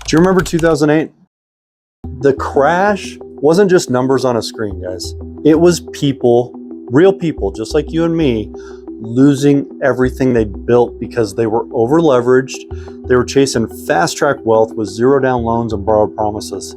Do you remember 2008? The crash wasn't just numbers on a screen, guys. It was people, real people, just like you and me, losing everything they built because they were over leveraged. They were chasing fast track wealth with zero down loans and borrowed promises.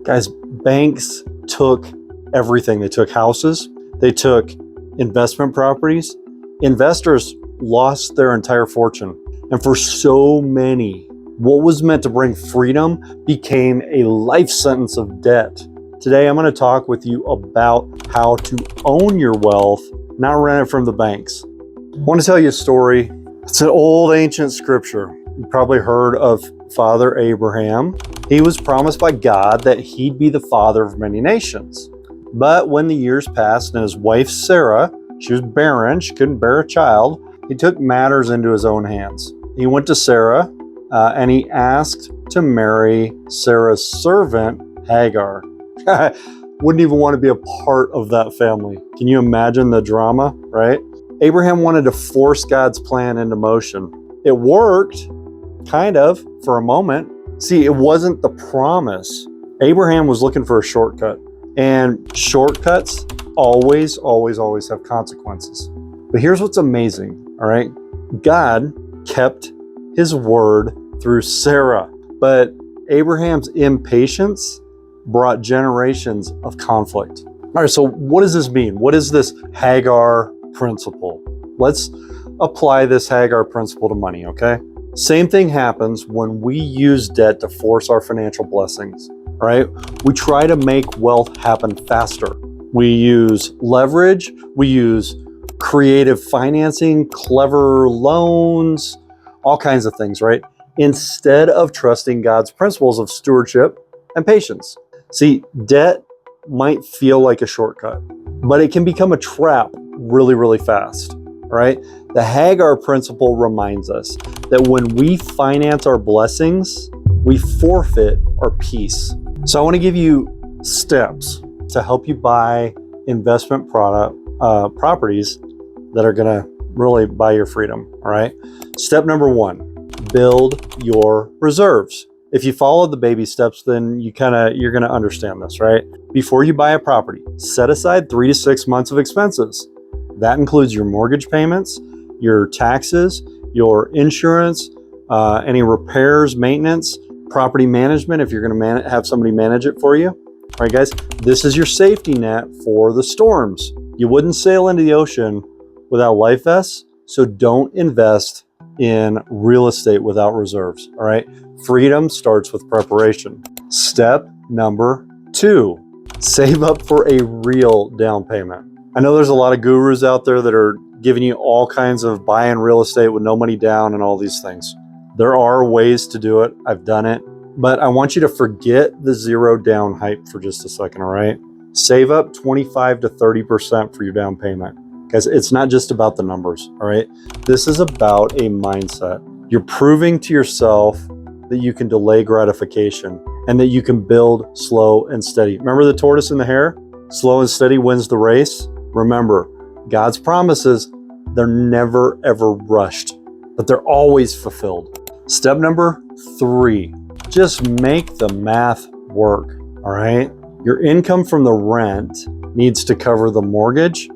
Guys, banks took everything. They took houses, they took investment properties. Investors lost their entire fortune. And for so many, what was meant to bring freedom became a life sentence of debt. Today, I'm going to talk with you about how to own your wealth, not rent it from the banks. I want to tell you a story. It's an old ancient scripture. You probably heard of Father Abraham. He was promised by God that he'd be the father of many nations. But when the years passed and his wife Sarah, she was barren, she couldn't bear a child, he took matters into his own hands. He went to Sarah and he asked to marry Sarah's servant, Hagar. Wouldn't even want to be a part of that family. Can you imagine the drama, right? Abraham wanted to force God's plan into motion. It worked, kind of, for a moment. See, it wasn't the promise. Abraham was looking for a shortcut. And shortcuts always have consequences. But here's what's amazing, all right? God kept his word through Sarah. But Abraham's impatience brought generations of conflict. All right, so what does this mean? What is this Hagar Principle? Let's apply this Hagar Principle to money, okay? Same thing happens when we use debt to force our financial blessings, right? We try to make wealth happen faster. We use leverage, we use creative financing, clever loans, all kinds of things, right? Instead of trusting God's principles of stewardship and patience. See, debt might feel like a shortcut, but it can become a trap really fast, right? The Hagar Principle reminds us that when we finance our blessings, we forfeit our peace. So I want to give you steps to help you buy investment properties that are going to really buy your freedom, all right? Step number 1, build your reserves. If you follow the baby steps, then you're going to understand this, right? Before you buy a property, set aside 3 to 6 months of expenses. That includes your mortgage payments, your taxes, your insurance, any repairs, maintenance, property management, if you're going to have somebody manage it for you. All right, guys, this is your safety net for the storms. You wouldn't sail into the ocean without life vests, so don't invest in real estate without reserves, all right? Freedom starts with preparation. Step number 2, save up for a real down payment. I know there's a lot of gurus out there that are giving you all kinds of buying real estate with no money down and all these things. There are ways to do it. I've done it, but I want you to forget the zero down hype for just a second, all right? Save up 25 to 30% for your down payment. Guys, it's not just about the numbers, all right? This is about a mindset. You're proving to yourself that you can delay gratification and that you can build slow and steady. Remember the tortoise and the hare? Slow and steady wins the race. Remember, God's promises, they're never ever rushed, but they're always fulfilled. Step number 3, just make the math work, all right? Your income from the rent needs to cover the mortgage,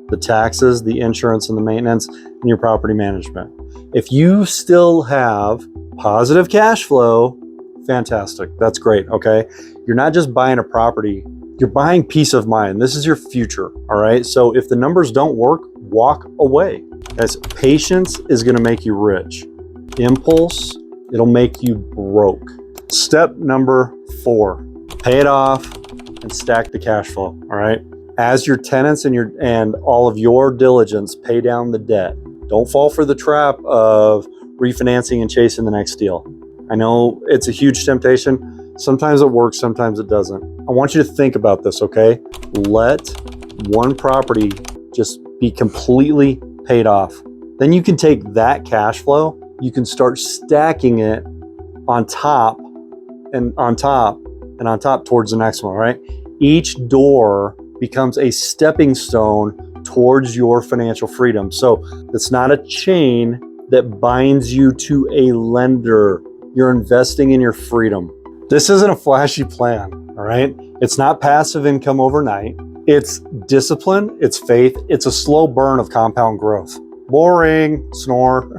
the taxes, the insurance, and the maintenance, and your property management. If you still have positive cash flow, fantastic. That's great, okay? You're not just buying a property, you're buying peace of mind. This is your future, all right? So if the numbers don't work, walk away. Guys, patience is gonna make you rich. Impulse, it'll make you broke. Step number 4, pay it off and stack the cash flow, all right? As your tenants and all of your diligence pay down the debt, don't fall for the trap of refinancing and chasing the next deal. I know it's a huge temptation. Sometimes it works, sometimes it doesn't. I want you to think about this, okay? Let one property just be completely paid off. Then you can take that cash flow, you can start stacking it on top and on top and on top towards the next one, right? Each door becomes a stepping stone towards your financial freedom. So it's not a chain that binds you to a lender. You're investing in your freedom. This isn't a flashy plan, all right? It's not passive income overnight. It's discipline, it's faith, it's a slow burn of compound growth. Boring, snore,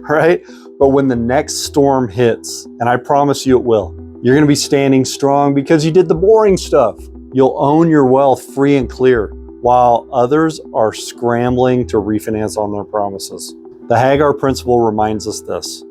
right? But when the next storm hits, and I promise you it will, you're gonna be standing strong because you did the boring stuff. You'll own your wealth free and clear, while others are scrambling to refinance on their promises. The Hagar Principle reminds us this: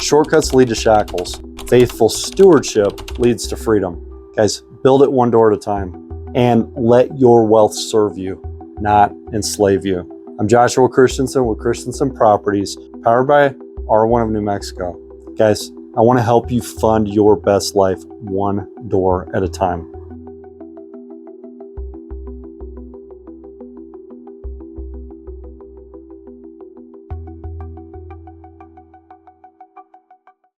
shortcuts lead to shackles. Faithful stewardship leads to freedom. Guys, build it one door at a time and let your wealth serve you, not enslave you. I'm Joshua Christensen with Christensen Properties, powered by R1 of New Mexico. Guys, I want to help you fund your best life one door at a time.